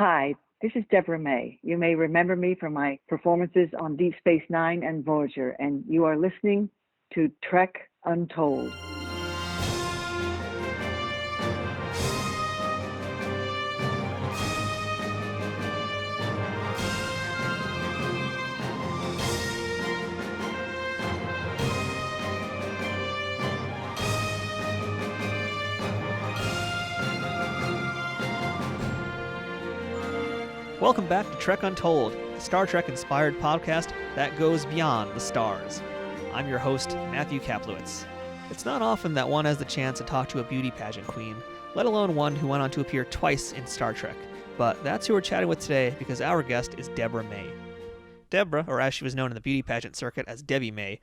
Hi, this is Deborah May. You may remember me from my performances on Deep Space Nine and Voyager, and you are listening to Trek Untold. Welcome back to Trek Untold, the Star Trek-inspired podcast that goes beyond the stars. I'm your host, Matthew Kaplowitz. It's not often that one has the chance to talk to a beauty pageant queen, let alone one who went on to appear twice in Star Trek. But that's who we're chatting with today because our guest is Deborah May. Deborah, or as she was known in the beauty pageant circuit as Debbie May,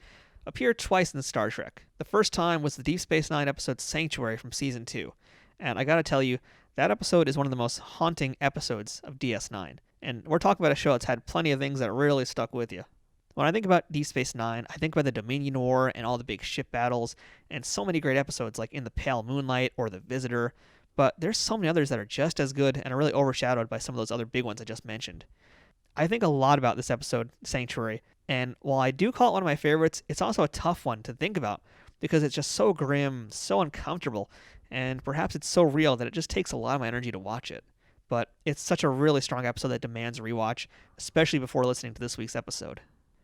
appeared twice in Star Trek. The first time was the Deep Space Nine episode Sanctuary from Season 2. And I gotta tell you, that episode is one of the most haunting episodes of DS9. And we're talking about a show that's had plenty of things that really stuck with you. When I think about Deep Space Nine, I think about the Dominion War and all the big ship battles, and so many great episodes like In the Pale Moonlight or The Visitor. But there's so many others that are just as good and are really overshadowed by some of those other big ones I just mentioned. I think a lot about this episode, Sanctuary, and while I do call it one of my favorites, it's also a tough one to think about because it's just so grim, so uncomfortable, and perhaps it's so real that it just takes a lot of my energy to watch it. But it's such a really strong episode that demands a rewatch, especially before listening to this week's episode.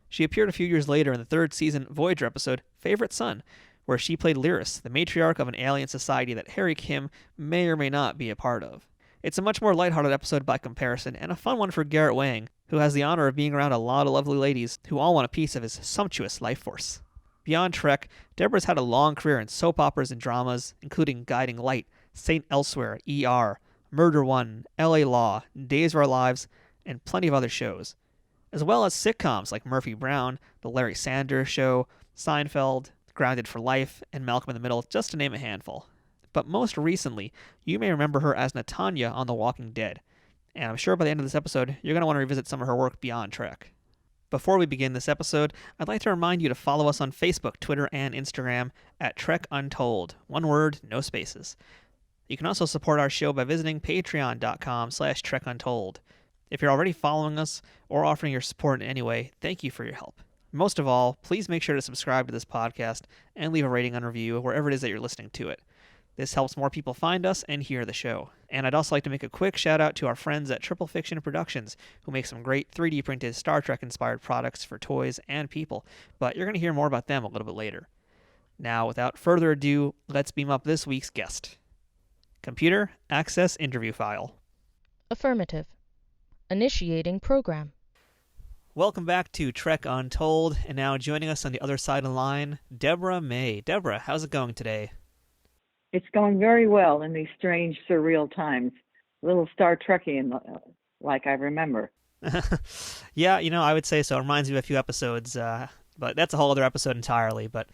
She appeared a few years later in the third season Voyager episode, Favorite Son, where she played Lyris, the matriarch of an alien society that Harry Kim may or may not be a part of. It's a much more lighthearted episode by comparison, and a fun one for Garrett Wang, who has the honor of being around a lot of lovely ladies who all want a piece of his sumptuous life force. Beyond Trek, Deborah's had a long career in soap operas and dramas, including Guiding Light, Saint Elsewhere, ER, Murder One, LA Law, Days of Our Lives, and plenty of other shows, as well as sitcoms like Murphy Brown, The Larry Sanders Show, Seinfeld, Grounded for Life, and Malcolm in the Middle, just to name a handful. But most recently, you may remember her as Natanya on The Walking Dead, and I'm sure by the end of this episode, you're going to want to revisit some of her work beyond Trek. Before we begin this episode, I'd like to remind you to follow us on Facebook, Twitter, and Instagram at Trek Untold. One word, no spaces. You can also support our show by visiting patreon.com/TrekUntold. If you're already following us or offering your support in any way, thank you for your help. Most of all, please make sure to subscribe to this podcast and leave a rating and review wherever it is that you're listening to it. This helps more people find us and hear the show. And I'd also like to make a quick shout out to our friends at Triple Fiction Productions, who make some great 3D printed Star Trek inspired products for toys and people, but you're going to hear more about them a little bit later. Now, without further ado, let's beam up this week's guest. Computer, access interview file. Affirmative. Initiating program. Welcome back to Trek Untold, and now joining us on the other side of the line, Deborah May. Deborah, how's it going today? It's going very well in these strange, surreal times. A little Star Trekian, like I remember. Yeah, I would say so. It reminds me of a few episodes, but that's a whole other episode entirely. But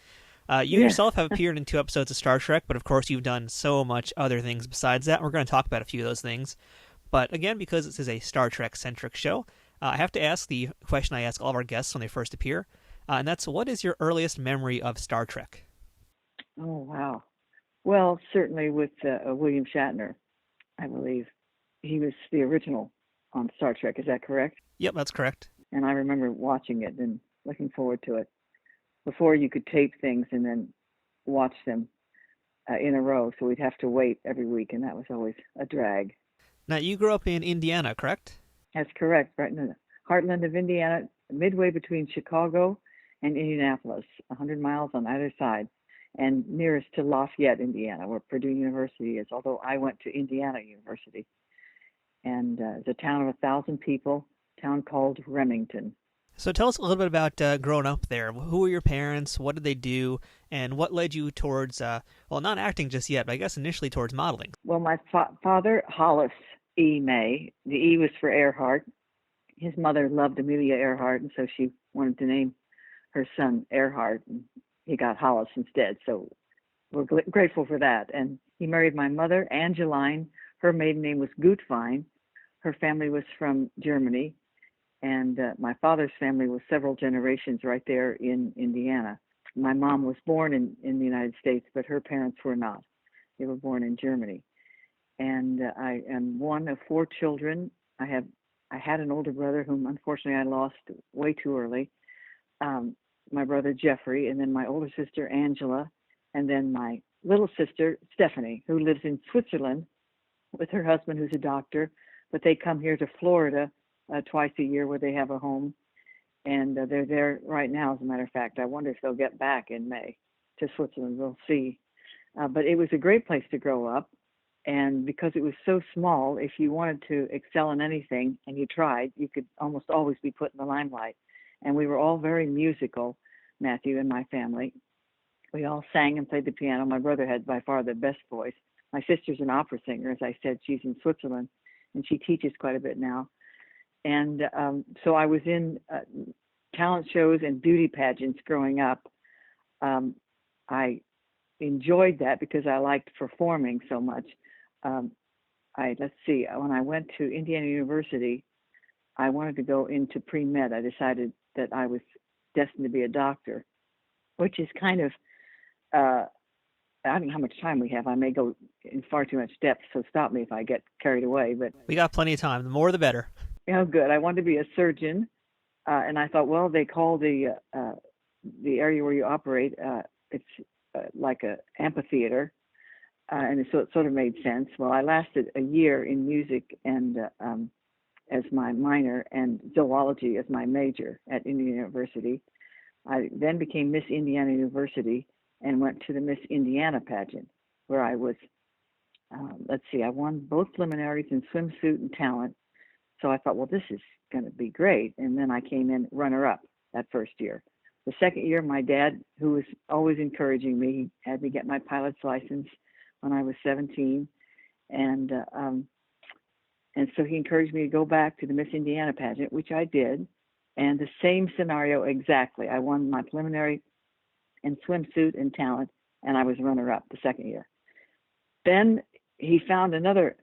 you yourself have appeared in 2 episodes of Star Trek, but of course you've done so much other things besides that. We're going to talk about a few of those things. But again, because this is a Star Trek-centric show, I have to ask the question I ask all of our guests when they first appear, and that's, what is your earliest memory of Star Trek? Oh, wow. Well, certainly with William Shatner, I believe. He was the original on Star Trek, is that correct? Yep, that's correct. And I remember watching it and looking forward to it. Before you could tape things and then watch them in a row, so we'd have to wait every week, and that was always a drag. Now, you grew up in Indiana, correct? That's correct, right in the heartland of Indiana, midway between Chicago and Indianapolis, 100 miles on either side, and nearest to Lafayette, Indiana, where Purdue University is, although I went to Indiana University. And it's a town of 1,000 people, a town called Remington. So tell us a little bit about growing up there. Who were your parents? What did they do? And what led you towards, not acting just yet, but I guess initially towards modeling? Well, my father, Hollis E. May, the E was for Earhart. His mother loved Amelia Earhart, and so she wanted to name her son Earhart, and he got Hollis instead. So we're grateful for that. And he married my mother, Angeline. Her maiden name was Gutwein. Her family was from Germany. And my father's family was several generations right there in Indiana. My mom was born in the United States, but her parents were not. They were born in Germany. And I am one of 4 children I had an older brother whom unfortunately I lost way too early. My brother Jeffrey, and then my older sister Angela, and then my little sister Stephanie, who lives in Switzerland with her husband, who's a doctor. But they come here to Florida twice a year, where they have a home, and they're there right now. As a matter of fact, I wonder if they'll get back in May to Switzerland. We'll see. But it was a great place to grow up. And because it was so small, if you wanted to excel in anything and you tried, you could almost always be put in the limelight. And we were all very musical, Matthew and my family. We all sang and played the piano. My brother had by far the best voice. My sister's an opera singer. As I said, she's in Switzerland, and she teaches quite a bit now. And so I was in talent shows and beauty pageants growing up. I enjoyed that because I liked performing so much. Let's see, when I went to Indiana University, I wanted to go into pre-med. I decided that I was destined to be a doctor, which is kind of, I don't know how much time we have. I may go in far too much depth, so stop me if I get carried away. But we got plenty of time. The more, the better. Oh, good. I wanted to be a surgeon, and I thought, well, they call the area where you operate, it's like an amphitheater. And so it sort of made sense. Well, I lasted a year in music and as my minor, and zoology as my major at Indiana University. I then became Miss Indiana University and went to the Miss Indiana pageant, where I was, I won both preliminaries in swimsuit and talent. So I thought, well, this is going to be great. And then I came in runner-up that first year. The second year, my dad, who was always encouraging me, he had me get my pilot's license when I was 17, and so he encouraged me to go back to the Miss Indiana pageant, which I did, and the same scenario exactly. I won my preliminary in swimsuit and talent, and I was runner-up the second year. Then he found another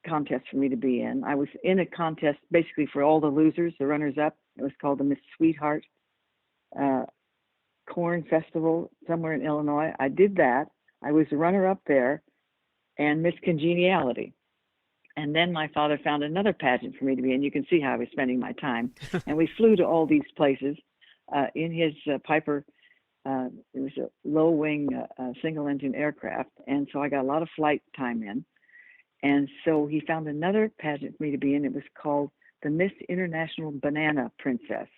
contest for me to be in. I was in a contest basically for all the losers, the runners-up. It was called the Miss Sweetheart Corn Festival somewhere in Illinois. I did that. I was the runner-up there, and Miss Congeniality. And then my father found another pageant for me to be in. You can see how I was spending my time. And we flew to all these places in his Piper. It was a low-wing single-engine aircraft, and so I got a lot of flight time in. And so he found another pageant for me to be in. It was called the Miss International Banana Princess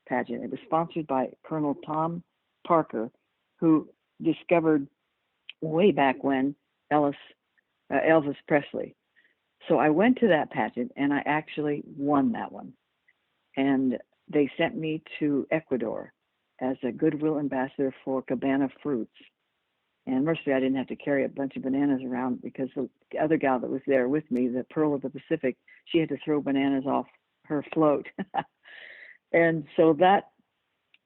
pageant. It was sponsored by Colonel Tom Parker, who discovered way back when Elvis Presley. So I went to that pageant, and I actually won that one. And they sent me to Ecuador as a goodwill ambassador for Cabana Fruits. And mercifully, I didn't have to carry a bunch of bananas around, because the other gal that was there with me, the Pearl of the Pacific, she had to throw bananas off her float. And so that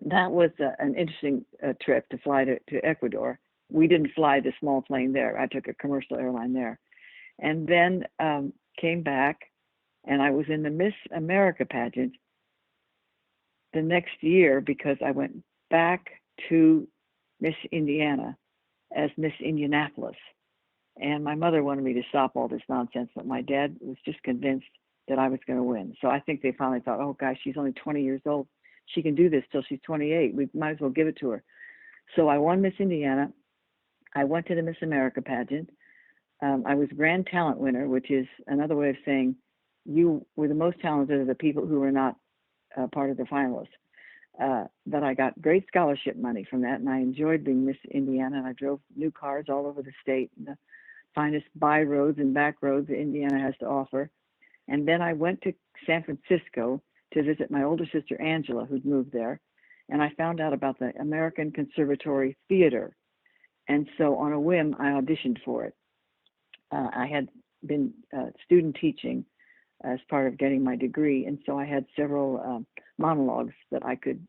was an interesting trip to fly to Ecuador. We didn't fly the small plane there. I took a commercial airline there. And then came back, and I was in the Miss America pageant the next year, because I went back to Miss Indiana as Miss Indianapolis. And my mother wanted me to stop all this nonsense, but my dad was just convinced that I was going to win. So I think they finally thought, oh gosh, she's only 20 years old. She can do this till she's 28. We might as well give it to her. So I won Miss Indiana. I went to the Miss America pageant. I was grand talent winner, which is another way of saying you were the most talented of the people who were not part of the finalists. But I got great scholarship money from that, and I enjoyed being Miss Indiana. And I drove new cars all over the state, the finest by roads and back roads that Indiana has to offer. And then I went to San Francisco to visit my older sister Angela, who'd moved there, and I found out about the American Conservatory Theater. And so on a whim, I auditioned for it. I had been student teaching as part of getting my degree, and so I had several monologues that I could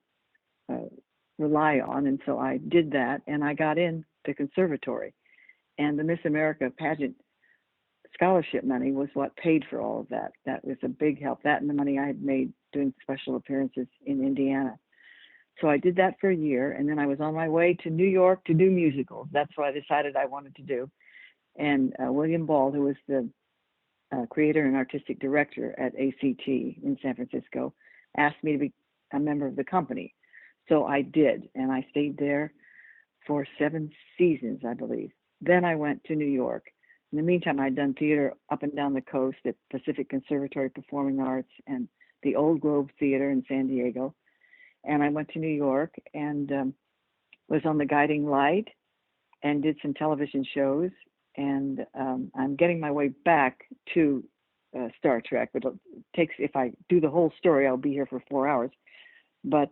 rely on, and so I did that, and I got in the conservatory. And the Miss America pageant scholarship money was what paid for all of that. That was a big help, that and the money I had made doing special appearances in Indiana. So I did that for a year, and then I was on my way to New York to do musicals. That's what I decided I wanted to do. And William Ball, who was the creator and artistic director at ACT in San Francisco, asked me to be a member of the company. So I did, and I stayed there for 7 seasons, I believe. Then I went to New York. In the meantime, I'd done theater up and down the coast at Pacific Conservatory Performing Arts and the Old Globe Theater in San Diego. And I went to New York and was on the Guiding Light and did some television shows. And I'm getting my way back to Star Trek, but it takes, if I do the whole story, I'll be here for 4 hours. But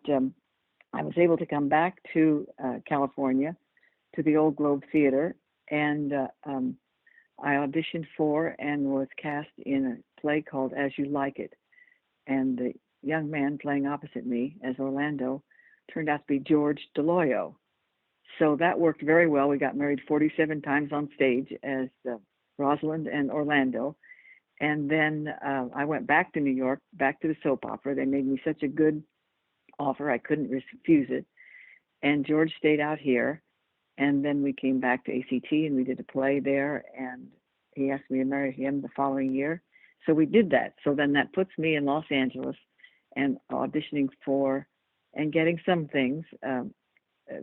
I was able to come back to California, to the Old Globe Theater, and I auditioned for and was cast in a play called As You Like It. And the young man playing opposite me as Orlando turned out to be George DeLoyo. So that worked very well. We got married 47 times on stage as Rosalind and Orlando. And then I went back to New York, back to the soap opera. They made me such a good offer, I couldn't refuse it. And George stayed out here. And then we came back to ACT and we did a play there. And he asked me to marry him the following year. So we did that. So then that puts me in Los Angeles and auditioning for and getting some things,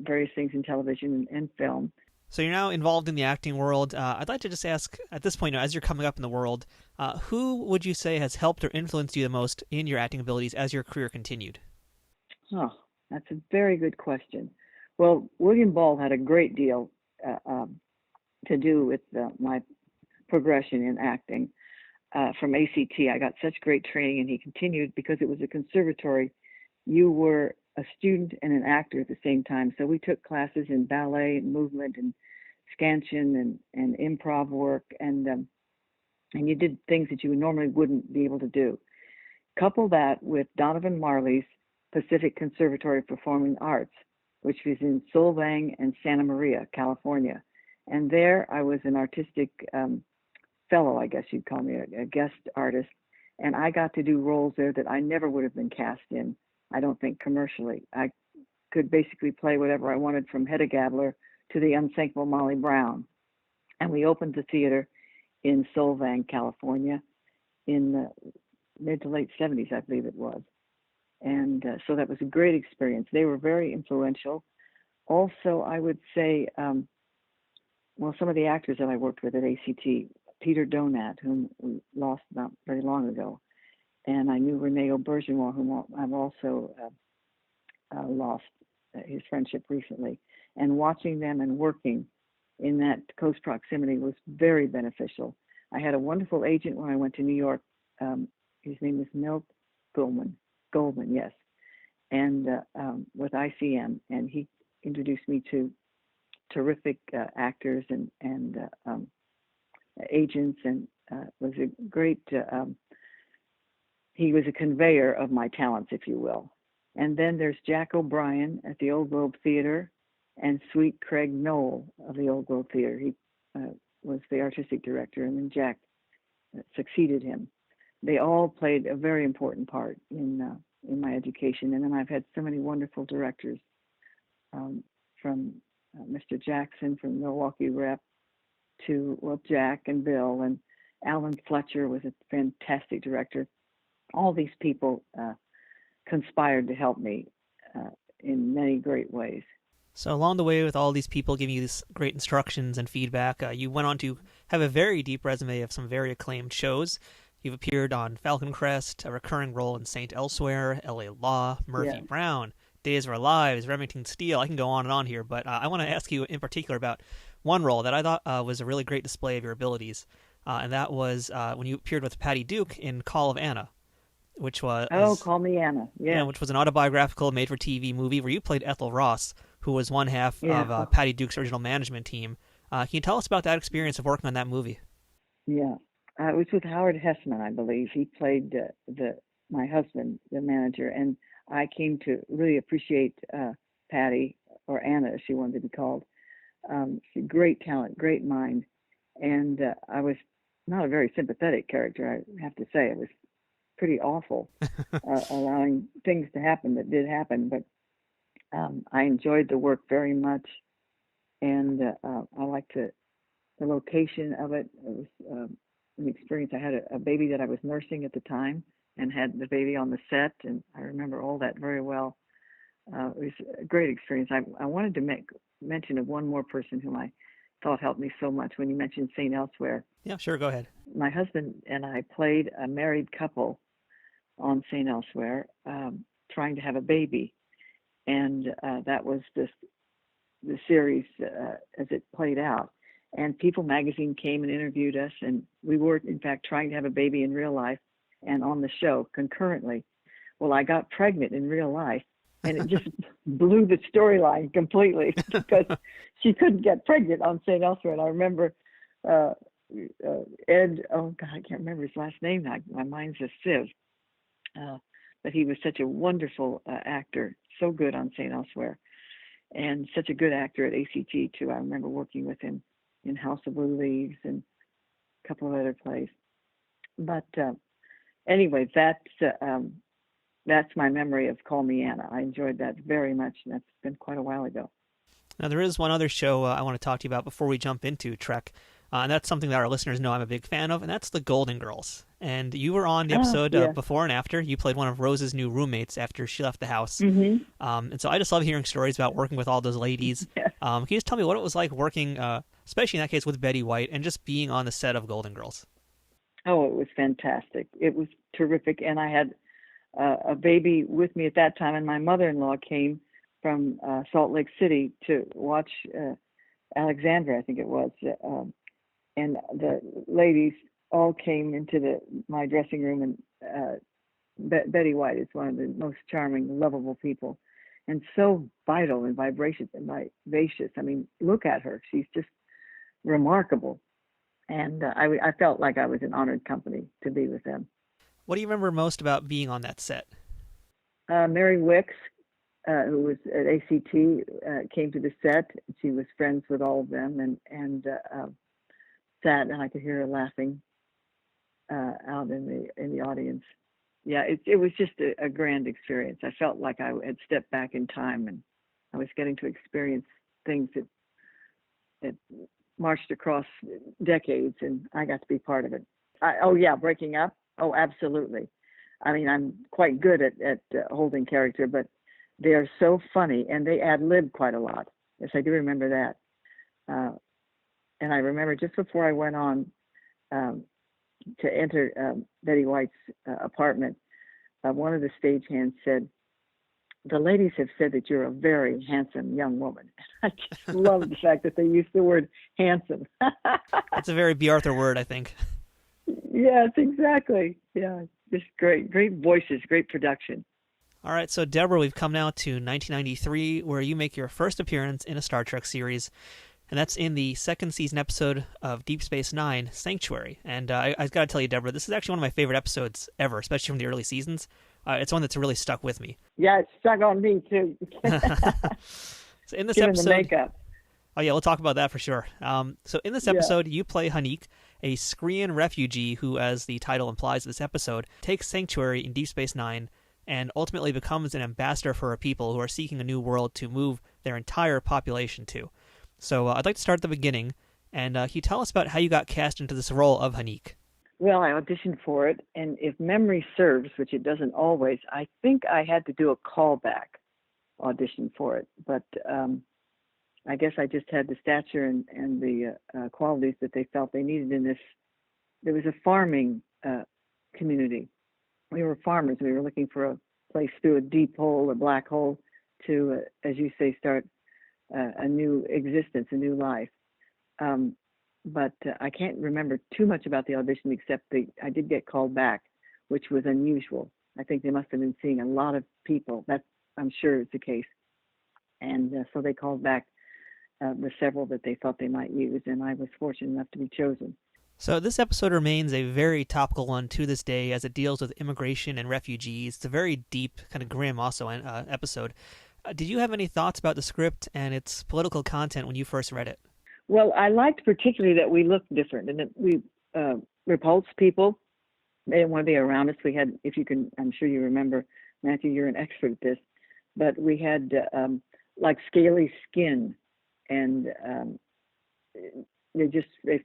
various things in television and film. So you're now involved in the acting world. I'd like to just ask, at this point, as you're coming up in the world, who would you say has helped or influenced you the most in your acting abilities as your career continued? Oh, that's a very good question. Well, William Ball had a great deal to do with my progression in acting. From ACT, I got such great training, and he continued because it was a conservatory. You were a student and an actor at the same time. So we took classes in ballet and movement and scansion and improv work, and you did things that you normally wouldn't be able to do. Couple that with Donovan Marley's Pacific Conservatory of Performing Arts, which was in Solvang and Santa Maria, California. And there I was an artistic fellow, I guess you'd call me, a guest artist. And I got to do roles there that I never would have been cast in, I don't think, commercially. I could basically play whatever I wanted, from Hedda Gabler to the unthinkable Molly Brown. And we opened the theater in Solvang, California in the mid to late 70s, I believe it was. And so that was a great experience. They were very influential. Also, I would say, some of the actors that I worked with at ACT, Peter Donat, whom we lost not very long ago, and I knew Rene Auberjonois, whom I've also lost his friendship recently. And watching them and working in that close proximity was very beneficial. I had a wonderful agent when I went to New York. His name was Milt Goldman, yes, and with ICM, and he introduced me to terrific actors and agents, and was a great. He was a conveyor of my talents, if you will. And then there's Jack O'Brien at the Old Globe Theater, and Sweet Craig Knoll of the Old Globe Theater. He was the artistic director, and then Jack succeeded him. They all played a very important part in my education. And then I've had so many wonderful directors, from Mr. Jackson from Milwaukee Rep to Jack and Bill, and Alan Fletcher was a fantastic director. All these people conspired to help me in many great ways. So along the way, with all these people giving you these great instructions and feedback, you went on to have a very deep resume of some very acclaimed shows. You've appeared on Falcon Crest, a recurring role in Saint Elsewhere, L.A. Law, Murphy Brown, Days of Our Lives, Remington Steele. I can go on and on here, but I want to ask you in particular about one role that I thought was a really great display of your abilities, and that was when you appeared with Patty Duke in Call of Anna, which was... Oh, Call Me Anna, yeah. Which was an autobiographical made-for-TV movie where you played Ethel Ross, who was one half of Patty Duke's original management team. Can you tell us about that experience of working on that movie? Yeah. It was with Howard Hessman, I believe. He played my husband, the manager, and I came to really appreciate Patty, or Anna as she wanted to be called. She's great talent, great mind, and I was not a very sympathetic character, I have to say. It was pretty awful, allowing things to happen that did happen, but I enjoyed the work very much, and I liked the location of it. It was an experience. I had a baby that I was nursing at the time and had the baby on the set, and I remember all that very well. It was a great experience. I wanted to mention of one more person whom I thought helped me so much when you mentioned St. Elsewhere. Yeah, sure, go ahead. My husband and I played a married couple on St. Elsewhere, trying to have a baby. And that was the series as it played out. And People magazine came and interviewed us, and we were, in fact, trying to have a baby in real life and on the show concurrently. Well, I got pregnant in real life, and it just blew the storyline completely because she couldn't get pregnant on St. Elsewhere. And I remember Ed, oh God, I can't remember his last name now. My mind's a sieve. But he was such a wonderful actor, so good on St. Elsewhere, and such a good actor at ACT too. I remember working with him in House of Blue Leaves and a couple of other plays. But anyway, that's my memory of Call Me Anna. I enjoyed that very much, and that's been quite a while ago. Now, there is one other show I want to talk to you about before we jump into Trek, and that's something that our listeners know I'm a big fan of, and that's the Golden Girls. And you were on the episode Before and After. You played one of Rose's new roommates after she left the house. Mm-hmm. And so I just love hearing stories about working with all those ladies. Yeah. Can you just tell me what it was like working, especially in that case with Betty White, and just being on the set of Golden Girls? Oh, it was fantastic. It was terrific. And I had a baby with me at that time, and my mother-in-law came from Salt Lake City to watch Alexandra, I think it was. And the ladies all came into my dressing room, and Betty White is one of the most charming, lovable people, and so vital and vivacious. I mean, look at her; she's just remarkable. And I felt like I was in honored company to be with them. What do you remember most about being on that set? Mary Wicks, who was at ACT, came to the set. She was friends with all of them, and sat, and I could hear her laughing out in the audience. Yeah, it was just a grand experience. I felt like I had stepped back in time, and I was getting to experience things that marched across decades, and I got to be part of it. Breaking up. Oh, absolutely. I mean, I'm quite good at holding character, but they are so funny, and they ad-lib quite a lot. Yes, I do remember that. And I remember just before I went on to enter Betty White's apartment, one of the stagehands said, "The ladies have said that you're a very handsome young woman." I just love the fact that they used the word handsome. That's a very B. Arthur word, I think. Yes, exactly. Yeah, just great voices, great production. All right, so Deborah, we've come now to 1993, where you make your first appearance in a Star Trek series, and that's in the second season episode of Deep Space Nine, Sanctuary. And I've got to tell you, Deborah, this is actually one of my favorite episodes ever, especially from the early seasons. It's one that's really stuck with me. Yeah, it stuck on me, too. So in this Given episode, the makeup. Oh, yeah, we'll talk about that for sure. So in this episode, you play Haneek, a Skrean refugee who, as the title implies of this episode, takes sanctuary in Deep Space Nine and ultimately becomes an ambassador for a people who are seeking a new world to move their entire population to. So I'd like to start at the beginning, and can you tell us about how you got cast into this role of Haneek? Well, I auditioned for it, and if memory serves, which it doesn't always, I think I had to do a callback audition for it. But I guess I just had the stature and the qualities that they felt they needed in this. There was a farming community. We were farmers. We were looking for a place through a deep hole, a black hole, to, as you say, start a new existence, a new life. But I can't remember too much about the audition, except I did get called back, which was unusual. I think they must have been seeing a lot of people. That I'm sure is the case. And so they called back the several that they thought they might use, and I was fortunate enough to be chosen. So this episode remains a very topical one to this day as it deals with immigration and refugees. It's a very deep, kind of grim also episode. Did you have any thoughts about the script and its political content when you first read it? Well, I liked particularly that we looked different and that we repulsed people. They didn't want to be around us. We had, if you can, I'm sure you remember, Matthew, you're an expert at this, but we had like scaly skin, and they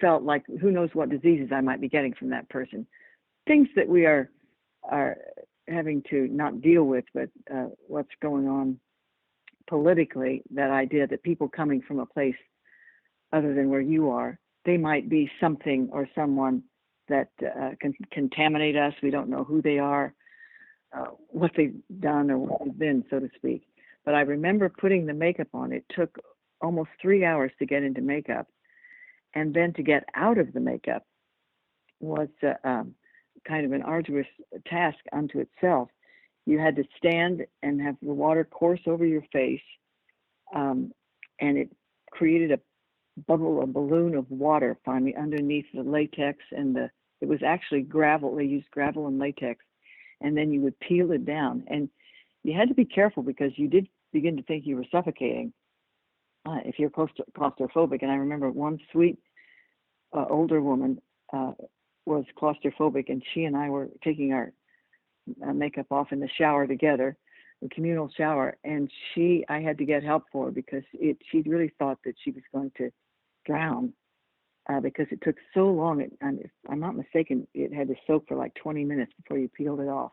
felt like who knows what diseases I might be getting from that person. Things that we are having to not deal with, but what's going on politically, that idea that people coming from a place other than where you are, they might be something or someone that can contaminate us. We don't know who they are, what they've done or what they've been, so to speak. But I remember putting the makeup on. It took almost 3 hours to get into makeup. And then to get out of the makeup was kind of an arduous task unto itself. You had to stand and have the water course over your face, and it created a balloon of water finally underneath the latex, and it was actually gravel. They used gravel and latex, and then you would peel it down. And you had to be careful because you did begin to think you were suffocating if you're claustrophobic. And I remember one sweet older woman was claustrophobic, and she and I were taking our makeup off in the shower together, the communal shower, and I had to get help for her because she really thought that she was going to drown because it took so long. If I'm not mistaken, it had to soak for like 20 minutes before you peeled it off.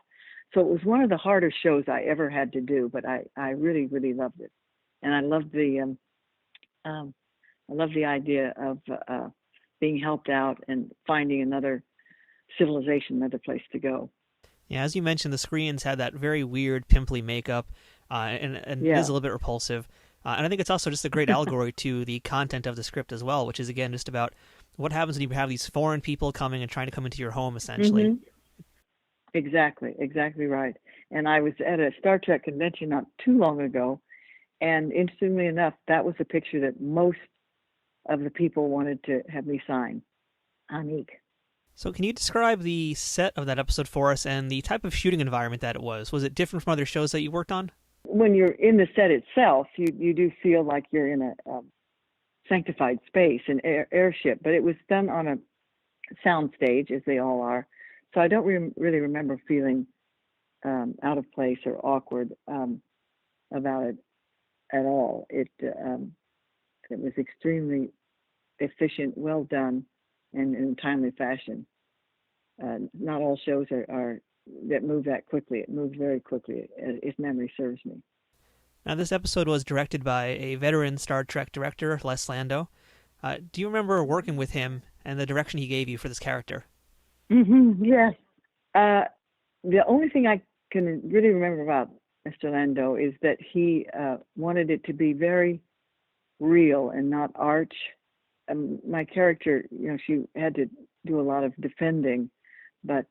So it was one of the harder shows I ever had to do, but I really, really loved it. And I loved the idea of being helped out and finding another civilization, another place to go. Yeah, as you mentioned, the screens had that very weird, pimply makeup, and it is a little bit repulsive. And I think it's also just a great allegory to the content of the script as well, which is, again, just about what happens when you have these foreign people coming and trying to come into your home, essentially. Mm-hmm. Exactly right. And I was at a Star Trek convention not too long ago, and interestingly enough, that was a picture that most of the people wanted to have me sign. Haneek. So can you describe the set of that episode for us and the type of shooting environment that it was? Was it different from other shows that you worked on? When you're in the set itself, you do feel like you're in a sanctified space, an airship, but it was done on a sound stage, as they all are. So I don't really remember feeling out of place or awkward about it at all. It was extremely efficient, well done, and in a timely fashion. Not all shows are that move that quickly. It moves very quickly, if memory serves me. Now, this episode was directed by a veteran Star Trek director, Les Landau. Do you remember working with him and the direction he gave you for this character? Mm-hmm, yes. The only thing I can really remember about Mr. Landau is that he wanted it to be very real and not arch. My character, she had to do a lot of defending, but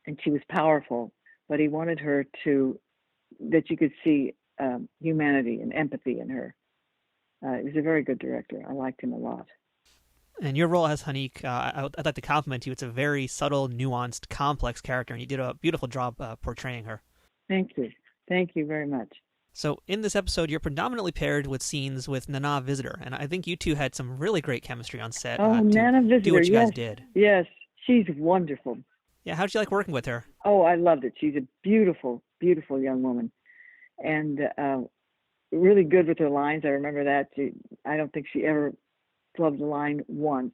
and she was powerful, but he wanted her that you could see humanity and empathy in her. He was a very good director. I liked him a lot. And your role as Haneek, I'd like to compliment you. It's a very subtle, nuanced, complex character, and you did a beautiful job portraying her. Thank you. Thank you very much. So in this episode, you're predominantly paired with scenes with Nana Visitor, and I think you two had some really great chemistry on set. Nana Visitor, do what you guys did. Yes, she's wonderful. Yeah, how'd you like working with her? Oh, I loved it. She's a beautiful, beautiful young woman, and really good with her lines. I remember that. I don't think she ever flubbed a line once.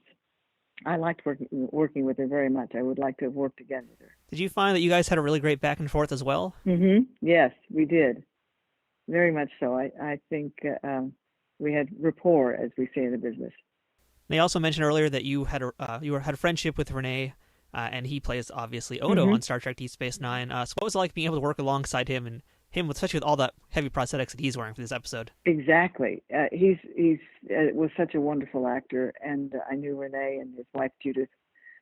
I liked working with her very much. I would like to have worked again with her. Did you find that you guys had a really great back and forth as well? Mm-hmm. Yes, we did. Very much so. I think we had rapport, as we say in the business. They also mentioned earlier that you had a friendship with Renee, and he plays, obviously, Odo on Star Trek Deep Space Nine. So what was it like being able to work alongside him, and him, especially with all that heavy prosthetics that he's wearing for this episode? Exactly. He's was such a wonderful actor, and I knew Renee and his wife Judith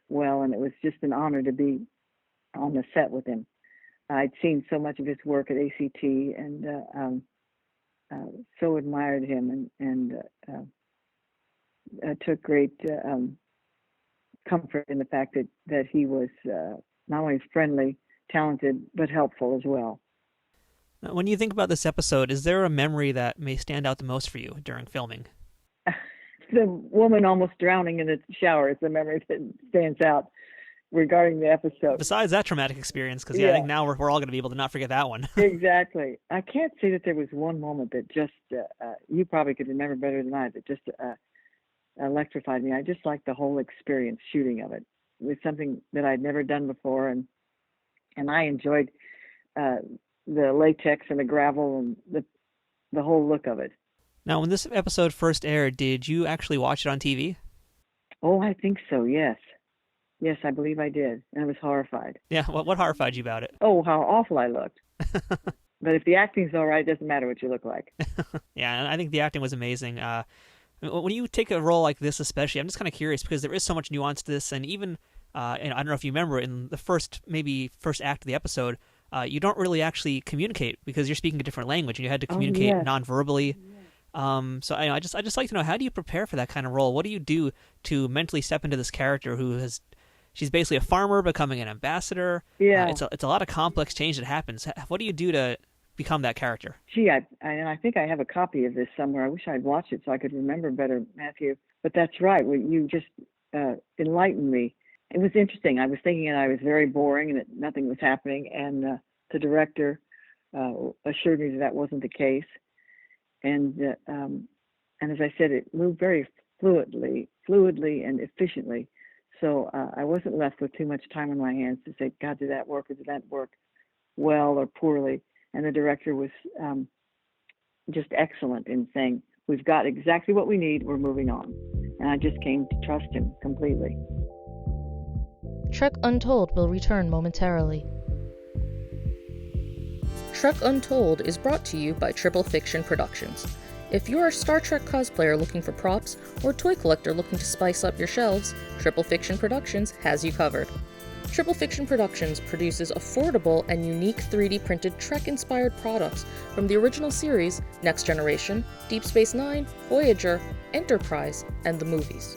well, and it was just an honor to be on the set with him. I'd seen so much of his work at ACT, and so admired him, and took great comfort in the fact that he was not only friendly, talented, but helpful as well. Now, when you think about this episode, is there a memory that may stand out the most for you during filming? The woman almost drowning in the shower is the memory that stands out regarding the episode. Besides that traumatic experience, because I think now we're all going to be able to not forget that one. Exactly. I can't say that there was one moment that just, you probably could remember better than I, that just electrified me. I just liked the whole experience shooting of it. It was something that I'd never done before, and I enjoyed the latex and the gravel and the whole look of it. Now, when this episode first aired, did you actually watch it on TV? Oh, I think so, yes. Yes, I believe I did, and I was horrified. Yeah, what horrified you about it? Oh, how awful I looked. But if the acting's all right, it doesn't matter what you look like. Yeah, and I think the acting was amazing. When you take a role like this especially, I'm just kind of curious because there is so much nuance to this, and even, and I don't know if you remember, in the first act of the episode, you don't really actually communicate because you're speaking a different language, and you had to communicate non-verbally. So I just like to know, how do you prepare for that kind of role? What do you do to mentally step into this character she's basically a farmer becoming an ambassador? Yeah. It's a lot of complex change that happens. What do you do to become that character? Gee, I think I have a copy of this somewhere. I wish I'd watched it so I could remember better, Matthew. But that's right. You just enlightened me. It was interesting. I was thinking that I was very boring and that nothing was happening, and the director assured me that wasn't the case. And as I said, it moved very fluidly and efficiently. So I wasn't left with too much time on my hands to say, God, did that work or did that work well or poorly? And the director was just excellent in saying, we've got exactly what we need, we're moving on. And I just came to trust him completely. Trek Untold will return momentarily. Trek Untold is brought to you by Triple Fiction Productions. If you're a Star Trek cosplayer looking for props, or toy collector looking to spice up your shelves, Triple Fiction Productions has you covered. Triple Fiction Productions produces affordable and unique 3D printed Trek-inspired products from the original series, Next Generation, Deep Space Nine, Voyager, Enterprise, and the movies.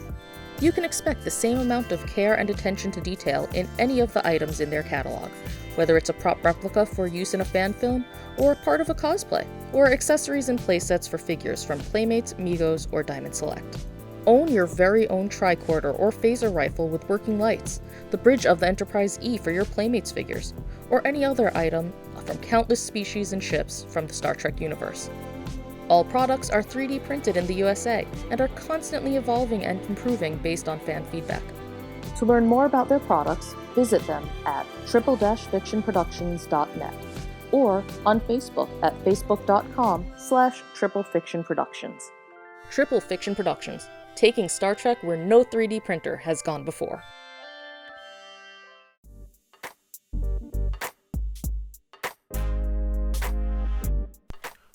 You can expect the same amount of care and attention to detail in any of the items in their catalog, whether it's a prop replica for use in a fan film, or part of a cosplay, or accessories and playsets for figures from Playmates, Migos, or Diamond Select. Own your very own tricorder or phaser rifle with working lights, the bridge of the Enterprise E for your Playmates figures, or any other item from countless species and ships from the Star Trek universe. All products are 3D printed in the USA and are constantly evolving and improving based on fan feedback. To learn more about their products, visit them at triple-fictionproductions.net or on Facebook at facebook.com/triplefictionproductions. Triple Fiction Productions, taking Star Trek where no 3D printer has gone before.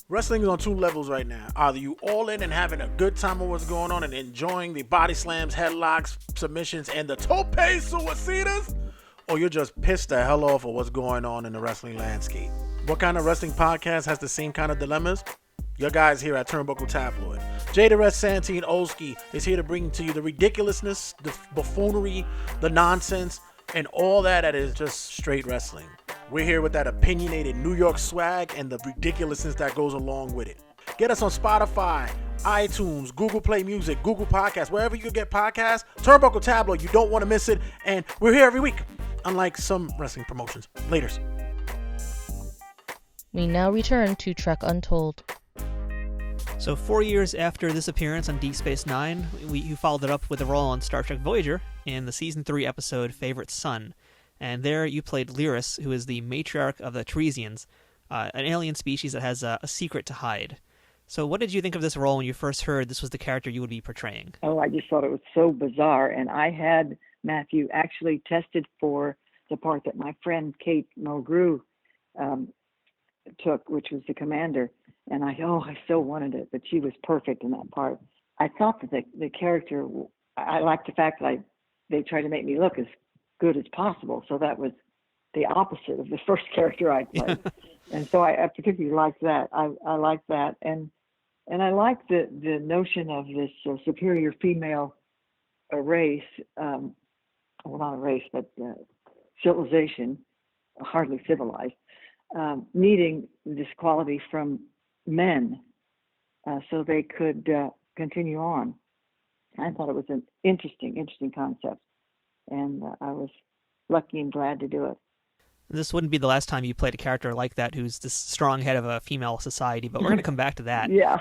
Wrestling is on two levels right now. Either you all in and having a good time with what's going on and enjoying the body slams, headlocks, submissions, and the tope suicidas, or you're just pissed the hell off of what's going on in the wrestling landscape. What kind of wrestling podcast has the same kind of dilemmas? Your guys here at Turnbuckle Tabloid. Jada Santine Olski is here to bring to you the ridiculousness, the buffoonery, the nonsense, and all that is just straight wrestling. We're here with that opinionated New York swag and the ridiculousness that goes along with it. Get us on Spotify, iTunes, Google Play Music, Google Podcasts, wherever you get podcasts. Turnbuckle Tabloid, you don't want to miss it. And we're here every week, unlike some wrestling promotions. Laters. We now return to Trek Untold. So 4 years after this appearance on Deep Space Nine, you followed it up with a role on Star Trek Voyager in the Season 3 episode Favorite Son. And there you played Lyris, who is the matriarch of the Teresians, an alien species that has a secret to hide. So what did you think of this role when you first heard this was the character you would be portraying? Oh, I just thought it was so bizarre. And I had, Matthew, actually tested for the part that my friend Kate Mulgrew took, which was the commander. And I so wanted it, but she was perfect in that part. I thought that the character, I liked the fact that they tried to make me look as good as possible. So that was the opposite of the first character I played. And so I particularly liked that. I liked that. And I liked the notion of this superior female race, well, not a race, but civilization, hardly civilized, needing this quality from men so they could continue on. I thought it was an interesting concept. And I was lucky and glad to do it. This wouldn't be the last time you played a character like that who's this strong head of a female society, but we're going to come back to that. Yeah.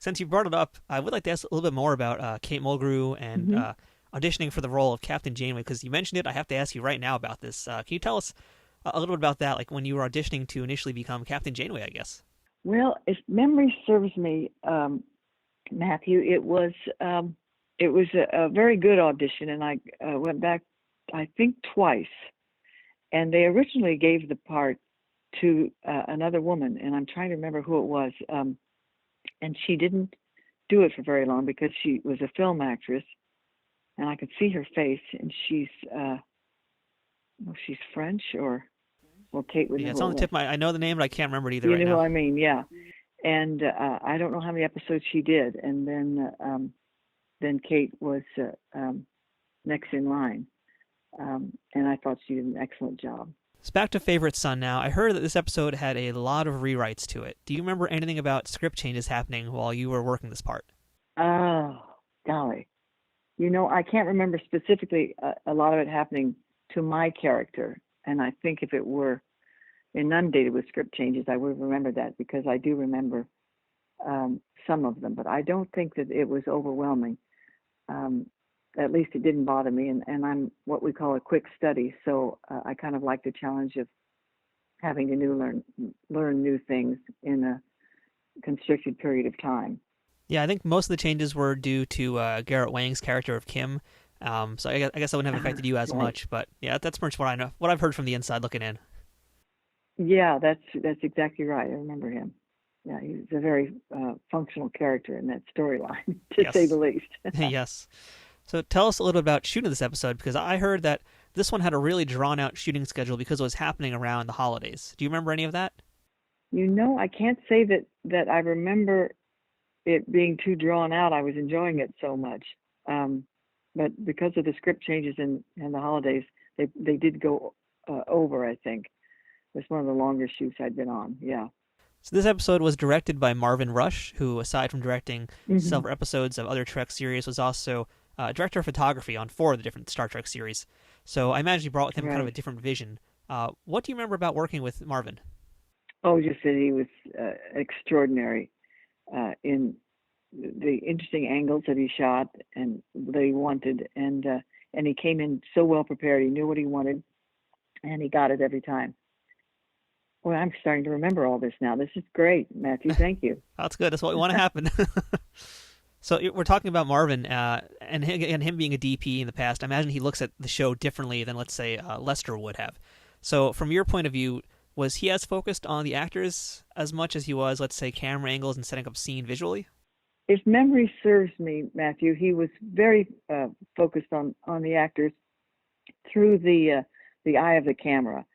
Since you brought it up, I would like to ask a little bit more about Kate Mulgrew and auditioning for the role of Captain Janeway, because you mentioned it. I have to ask you right now about this. Can you tell us a little bit about that, like when you were auditioning to initially become Captain Janeway, I guess? Well, if memory serves me, Matthew, it was a very good audition, and I went back, I think, twice. And they originally gave the part to another woman, and I'm trying to remember who it was. And she didn't do it for very long because she was a film actress, and I could see her face, and she's French, or well, Kate would know. Yeah, it's who on it the tip. was. I know the name, but I can't remember it either You right know now. who I mean, yeah. And I don't know how many episodes she did, and then Kate was next in line, and I thought she did an excellent job. So back to Favorite Son now. I heard that this episode had a lot of rewrites to it. Do you remember anything about script changes happening while you were working this part? Oh, golly. I can't remember specifically a lot of it happening to my character. And I think if it were inundated with script changes, I would remember that, because I do remember some of them. But I don't think that it was overwhelming. At least it didn't bother me. And I'm what we call a quick study. So I kind of like the challenge of having to learn new things in a constricted period of time. Yeah, I think most of the changes were due to Garrett Wang's character of Kim. So I guess that wouldn't have affected you as Right. much. But yeah, that's pretty much what I know, what I've heard from the inside looking in. Yeah, that's exactly right. I remember him. Yeah, he's a very functional character in that storyline, to Yes. say the least. Yes. So tell us a little bit about shooting this episode, because I heard that this one had a really drawn-out shooting schedule because it was happening around the holidays. Do you remember any of that? I can't say that I remember it being too drawn out. I was enjoying it so much. But because of the script changes and the holidays, they did go over, I think. It was one of the longer shoots I'd been on, yeah. So this episode was directed by Marvin Rush, who, aside from directing several episodes of other Trek series, was also director of photography on 4 of the different Star Trek series. So I imagine you brought with him kind of a different vision. What do you remember about working with Marvin? Oh, just that he was extraordinary in the interesting angles that he shot and that he wanted, and he came in so well prepared. He knew what he wanted, and he got it every time. Well, I'm starting to remember all this now. This is great, Matthew. Thank you. That's good. That's what we want to happen. So we're talking about Marvin and him being a DP in the past. I imagine he looks at the show differently than, let's say, Lester would have. So from your point of view, was he as focused on the actors as much as he was, let's say, camera angles and setting up scene visually? If memory serves me, Matthew, he was very focused on the actors through the eye of the camera.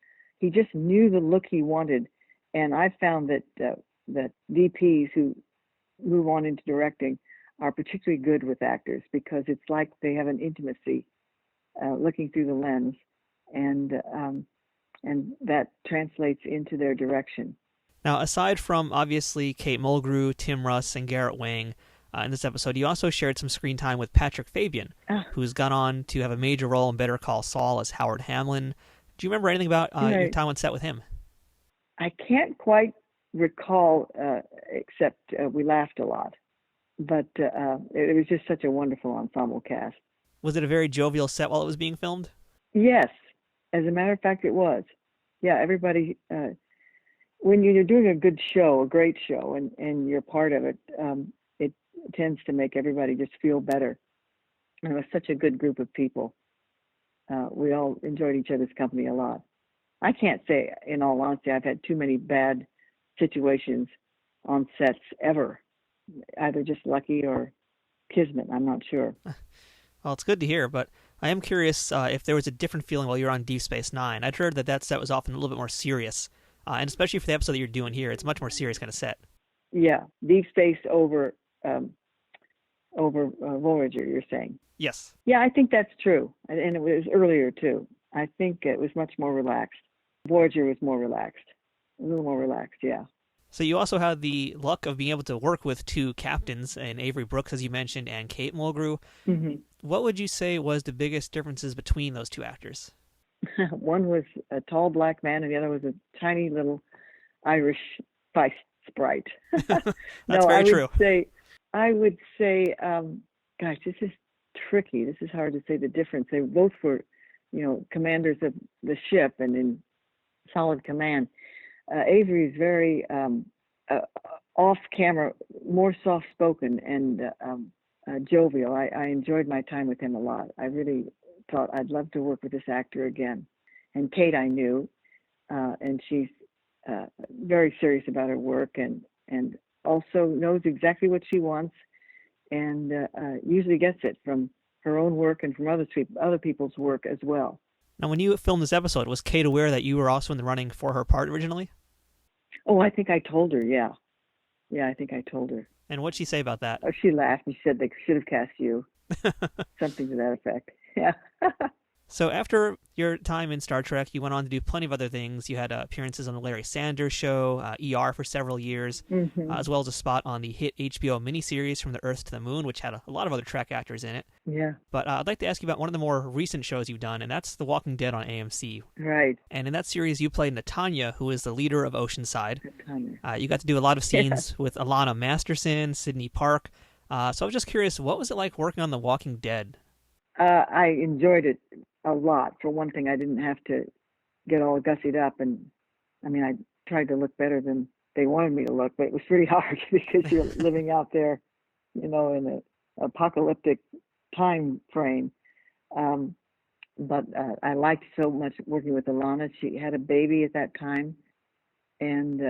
He just knew the look he wanted, and I found that DPs who move on into directing are particularly good with actors, because it's like they have an intimacy looking through the lens, and that translates into their direction. Now, aside from, obviously, Kate Mulgrew, Tim Russ, and Garrett Wang in this episode, you also shared some screen time with Patrick Fabian, who's gone on to have a major role in Better Call Saul as Howard Hamlin. Do you remember anything about your time on set with him? I can't quite recall, except we laughed a lot. But it was just such a wonderful ensemble cast. Was it a very jovial set while it was being filmed? Yes. As a matter of fact, it was. Yeah, everybody... when you're doing a good show, a great show, and you're part of it, it tends to make everybody just feel better. And it was such a good group of people. We all enjoyed each other's company a lot. I can't say, in all honesty, I've had too many bad situations on sets ever. Either just lucky or kismet, I'm not sure. Well, it's good to hear, but I am curious if there was a different feeling while you were on Deep Space Nine. I'd heard that set was often a little bit more serious. And especially for the episode that you're doing here, it's a much more serious kind of set. Yeah, Deep Space over Voyager, you're saying? Yes. Yeah, I think that's true. And it was earlier, too. I think it was much more relaxed. Voyager was more relaxed. A little more relaxed, yeah. So you also had the luck of being able to work with 2 captains, in Avery Brooks, as you mentioned, and Kate Mulgrew. Mm-hmm. What would you say was the biggest differences between those 2 actors? One was a tall black man, and the other was a tiny little Irish feist sprite. That's very true. I would say, gosh, this is tricky. This is hard to say the difference. They both were, commanders of the ship and in solid command. Avery is very off camera, more soft spoken and jovial. I enjoyed my time with him a lot. I really thought I'd love to work with this actor again. And Kate, I knew, and she's very serious about her work and also knows exactly what she wants and usually gets it from her own work and from other people's work as well. Now, when you filmed this episode, was Kate aware that you were also in the running for her part originally? Oh, I think I told her, yeah. Yeah, I think I told her. And what'd she say about that? Oh, she laughed and she said they should have cast you. Something to that effect. Yeah. So after your time in Star Trek, you went on to do plenty of other things. You had appearances on the Larry Sanders Show, ER for several years, as well as a spot on the hit HBO miniseries From the Earth to the Moon, which had a lot of other Trek actors in it. Yeah. But I'd like to ask you about one of the more recent shows you've done, and that's The Walking Dead on AMC. Right. And in that series, you played Natanya, who is the leader of Oceanside. Natanya. You got to do a lot of scenes with Alana Masterson, Sydney Park. So I was just curious, what was it like working on The Walking Dead? I enjoyed it a lot. For one thing, I didn't have to get all gussied up, and I tried to look better than they wanted me to look, but it was pretty hard because you're living out there, in an apocalyptic time frame. But I liked so much working with Alana. She had a baby at that time, and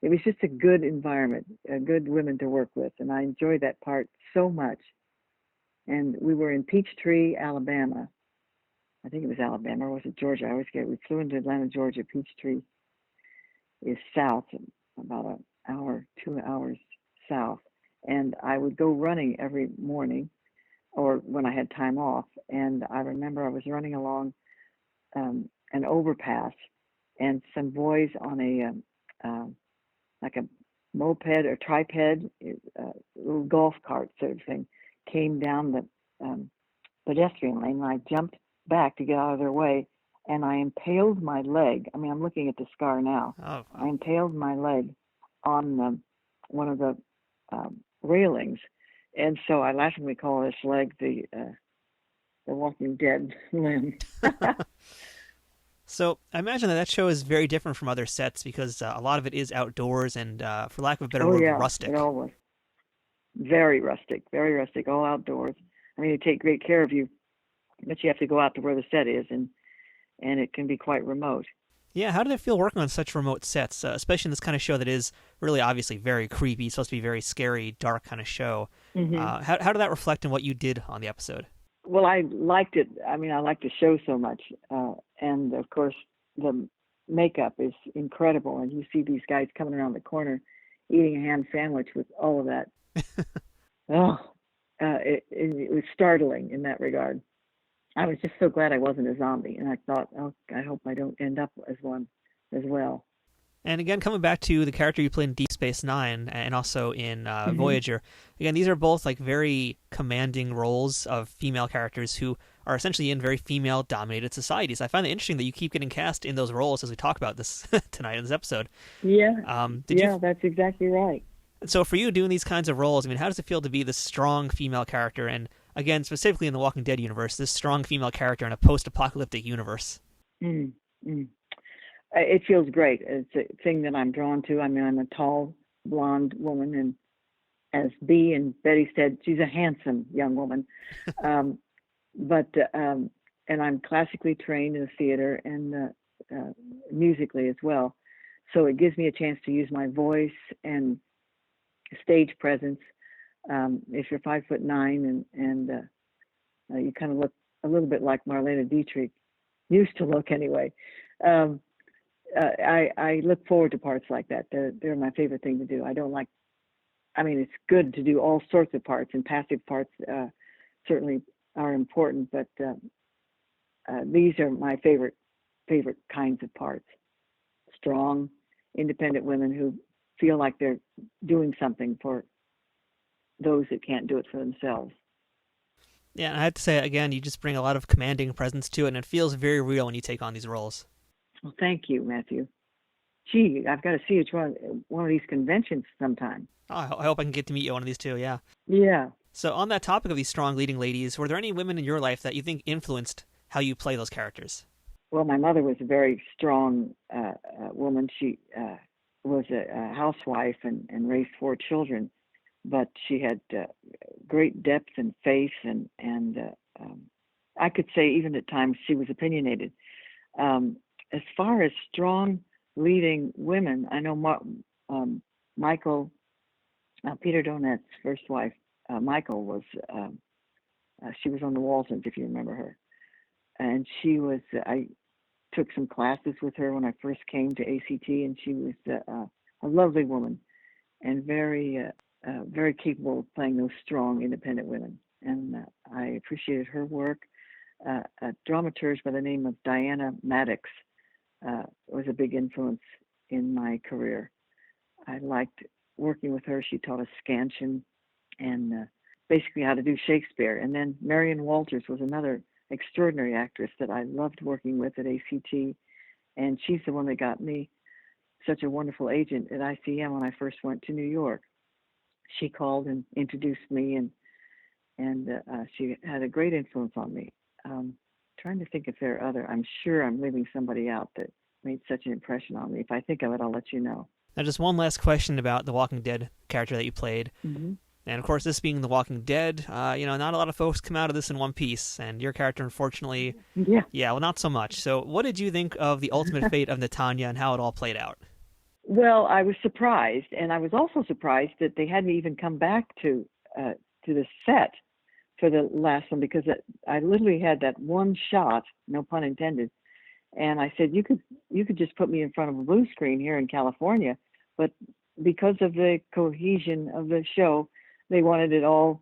it was just a good environment, good women to work with, and I enjoyed that part so much. And we were in Peachtree, Alabama. I think it was Alabama, or was it Georgia? I always get. We flew into Atlanta, Georgia. Peachtree is south, about 2 hours south. And I would go running every morning, or when I had time off. And I remember I was running along an overpass, and some boys on a like a moped or triped, little golf cart sort of thing, came down the pedestrian lane, and I jumped back to get out of their way, and I impaled my leg. I'm looking at the scar now. Oh, wow. I impaled my leg on one of the railings, and so I laughingly call this leg the Walking Dead limb. So I imagine that show is very different from other sets because a lot of it is outdoors and, for lack of a better word, rustic. It all was. Very rustic, all outdoors. They take great care of you, but you have to go out to where the set is, and it can be quite remote. Yeah, how did it feel working on such remote sets, especially in this kind of show that is really obviously very creepy, supposed to be very scary, dark kind of show? Mm-hmm. How did that reflect on what you did on the episode? Well, I liked it. I liked the show so much, and of course the makeup is incredible, and you see these guys coming around the corner eating a ham sandwich with all of that. It was startling in that regard. I was just so glad I wasn't a zombie, and I thought, I hope I don't end up as one as well. And again, coming back to the character you played in Deep Space Nine and also in Voyager, again, these are both like very commanding roles of female characters who are essentially in very female-dominated societies. I find it interesting that you keep getting cast in those roles as we talk about this tonight in this episode. Yeah, that's exactly right. So for you doing these kinds of roles, how does it feel to be this strong female character, and again, specifically in the Walking Dead universe, this strong female character in a post-apocalyptic universe? It feels great. It's a thing that I'm drawn to. I'm a tall, blonde woman, and as Bea and Betty said, she's a handsome young woman. And I'm classically trained in the theater and musically as well. So it gives me a chance to use my voice and stage presence. If you're 5'9" and you kind of look a little bit like Marlene Dietrich, used to look anyway. I look forward to parts like that. They're my favorite thing to do. It's good to do all sorts of parts, and passive parts certainly are important, but these are my favorite kinds of parts. Strong, independent women who feel like they're doing something for those that can't do it for themselves. Yeah, and I have to say, again, you just bring a lot of commanding presence to it, and it feels very real when you take on these roles. Well, thank you, Matthew. gee, I've got to see you at one of these conventions sometime. Oh, I hope I can get to meet you at one of these too, yeah. Yeah. So on that topic of these strong leading ladies, were there any women in your life that you think influenced how you play those characters? Well, my mother was a very strong woman. She was a housewife and raised 4 children, but she had great depth and faith, and I could say even at times she was opinionated. As far as strong leading women, I know Michael, Peter Donet's first wife, Michael was, she was on the Waltons, if you remember her. And she was, I took some classes with her when I first came to ACT, and she was a lovely woman and very capable of playing those strong, independent women. And I appreciated her work. A dramaturge by the name of Diana Maddox was a big influence in my career. I liked working with her. She taught us scansion and basically how to do Shakespeare. And then Marion Walters was another extraordinary actress that I loved working with at ACT. And she's the one that got me such a wonderful agent at ICM when I first went to New York. She called and introduced me, and she had a great influence on me. Trying to think if there are other. I'm sure I'm leaving somebody out that made such an impression on me. If I think of it, I'll let you know. Now, just one last question about the Walking Dead character that you played. Mm-hmm. And of course, this being The Walking Dead, not a lot of folks come out of this in one piece, and your character, unfortunately, well, not so much. So what did you think of the ultimate fate of Natanya and how it all played out? Well, I was surprised, and I was also surprised that they hadn't even come back to the set for the last one, because I literally had that one shot, no pun intended, and I said, you could just put me in front of a blue screen here in California, but because of the cohesion of the show, they wanted it all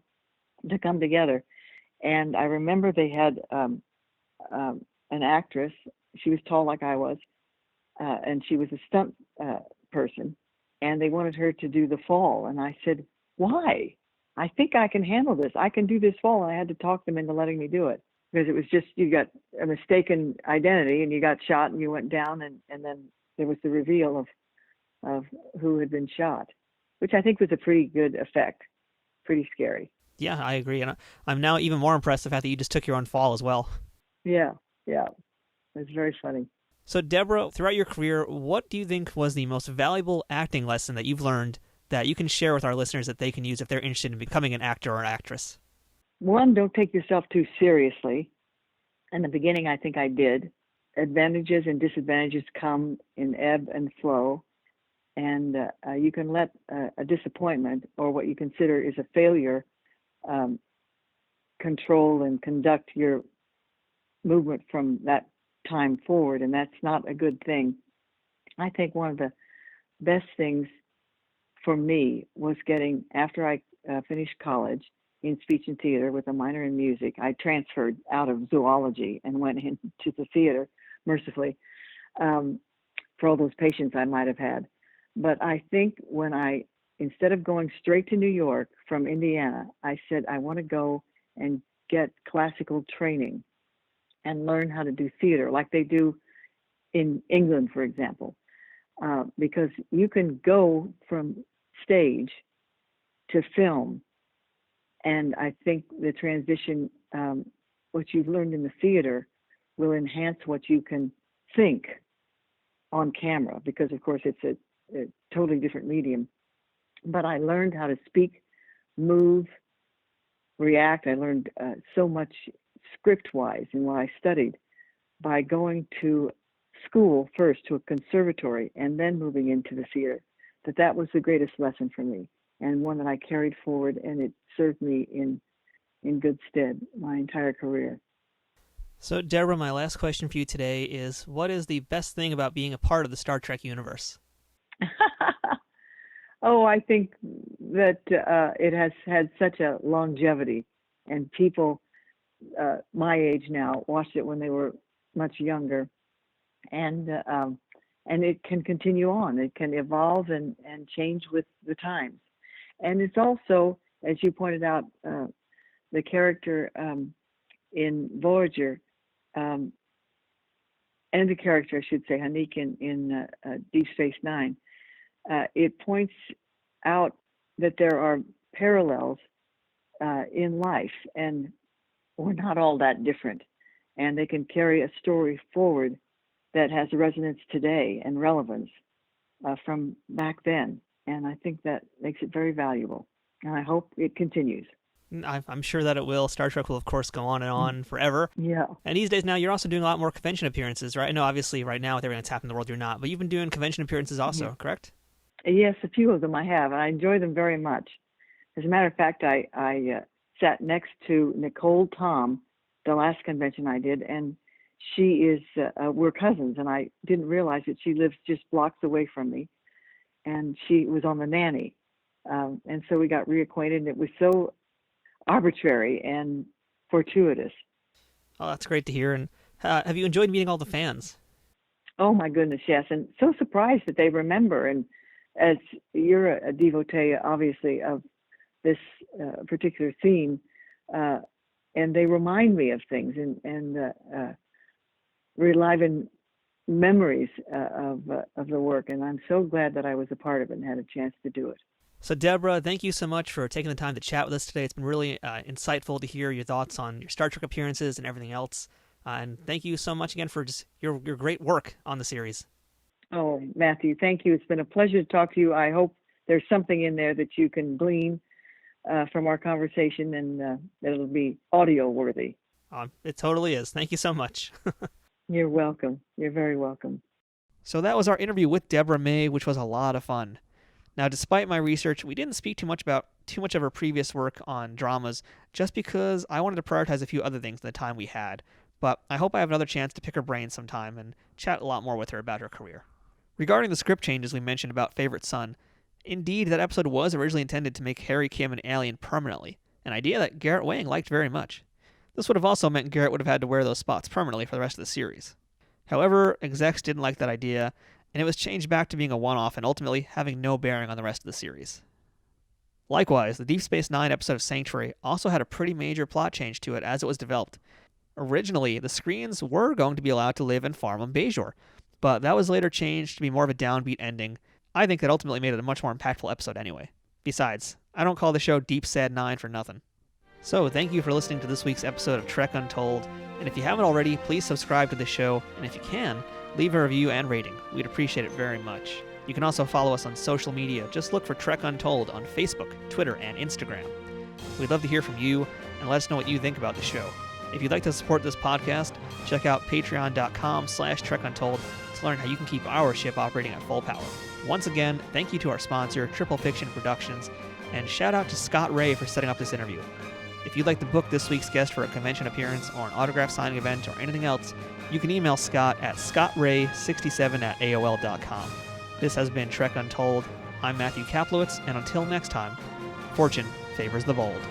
to come together. And I remember they had an actress. She was tall like I was, and she was a stunt person, and they wanted her to do the fall. And I said, why? I think I can handle this. I can do this fall. And I had to talk them into letting me do it, because it was just, you got a mistaken identity and you got shot and you went down, and then there was the reveal of who had been shot, which I think was a pretty good effect. Pretty scary. Yeah, I agree. And I'm now even more impressed the fact that you just took your own fall as well. Yeah. It's very funny. So, Deborah, throughout your career, what do you think was the most valuable acting lesson that you've learned that you can share with our listeners that they can use if they're interested in becoming an actor or an actress? One, don't take yourself too seriously. In the beginning, I think I did. Advantages and disadvantages come in ebb and flow. And you can let a disappointment, or what you consider is a failure, control and conduct your movement from that time forward, and that's not a good thing. I think one of the best things for me was getting, after I finished college in speech and theater with a minor in music, I transferred out of zoology and went into the theater, mercifully, for all those patients I might have had. But I think when instead of going straight to New York from Indiana, I said, I want to go and get classical training and learn how to do theater like they do in England, for example, because you can go from stage to film. And I think the transition, what you've learned in the theater, will enhance what you can think on camera, because of course it's a totally different medium. But I learned how to speak, move, react. I learned so much script-wise in what I studied by going to school first, to a conservatory, and then moving into the theater. That was the greatest lesson for me, and one that I carried forward, and it served me in good stead my entire career. So, Deborah, my last question for you today is, what is the best thing about being a part of the Star Trek universe? Oh, I think that it has had such a longevity, and people my age now watched it when they were much younger, and it can continue on. It can evolve and change with the times. And it's also, as you pointed out, the character in Voyager, and the character, I should say, Haneek in Deep Space Nine, it points out that there are parallels in life, and we're not all that different. And they can carry a story forward that has resonance today and relevance from back then. And I think that makes it very valuable. And I hope it continues. I'm sure that it will. Star Trek will, of course, go on and on forever. Yeah. And these days now, you're also doing a lot more convention appearances, right? I know, obviously, right now with everything that's happened in the world, you're not. But you've been doing convention appearances also, correct? Yes, a few of them I have, and I enjoy them very much. As a matter of fact, I sat next to Nicole Tom the last convention I did, and she is, we're cousins, and I didn't realize that she lives just blocks away from me, and she was on The Nanny. And so we got reacquainted, and it was so arbitrary and fortuitous. Oh, that's great to hear. And have you enjoyed meeting all the fans? Oh, my goodness, yes, and so surprised that they remember. And as you're a devotee, obviously, of this particular theme, and they remind me of things and relive memories of the work. And I'm so glad that I was a part of it and had a chance to do it. So, Deborah, thank you so much for taking the time to chat with us today. It's been really insightful to hear your thoughts on your Star Trek appearances and everything else. And thank you so much again for just your great work on the series. Oh, Matthew, thank you. It's been a pleasure to talk to you. I hope there's something in there that you can glean from our conversation, and that it'll be audio worthy. It totally is. Thank you so much. You're welcome. You're very welcome. So that was our interview with Deborah May, which was a lot of fun. Now, despite my research, we didn't speak too much of her previous work on dramas, just because I wanted to prioritize a few other things in the time we had. But I hope I have another chance to pick her brain sometime and chat a lot more with her about her career. Regarding the script changes we mentioned about Favorite Son, indeed, that episode was originally intended to make Harry Kim an alien permanently, an idea that Garrett Wang liked very much. This would have also meant Garrett would have had to wear those spots permanently for the rest of the series. However, execs didn't like that idea, and it was changed back to being a one-off and ultimately having no bearing on the rest of the series. Likewise, the Deep Space Nine episode of Sanctuary also had a pretty major plot change to it as it was developed. Originally, the Screens were going to be allowed to live and farm on Bajor, but that was later changed to be more of a downbeat ending. I think that ultimately made it a much more impactful episode anyway. Besides, I don't call the show Deep Sad 9 for nothing. So, thank you for listening to this week's episode of Trek Untold, and if you haven't already, please subscribe to the show, and if you can, leave a review and rating. We'd appreciate it very much. You can also follow us on social media. Just look for Trek Untold on Facebook, Twitter, and Instagram. We'd love to hear from you, and let us know what you think about the show. If you'd like to support this podcast, check out patreon.com/TrekUntold to learn how you can keep our ship operating at full power. Once again, thank you to our sponsor, Triple Fiction Productions, and shout out to Scott Ray for setting up this interview. If you'd like to book this week's guest for a convention appearance or an autograph signing event or anything else, you can email Scott at scottray67@aol.com. This has been Trek Untold. I'm Matthew Kaplowitz, and until next time, fortune favors the bold.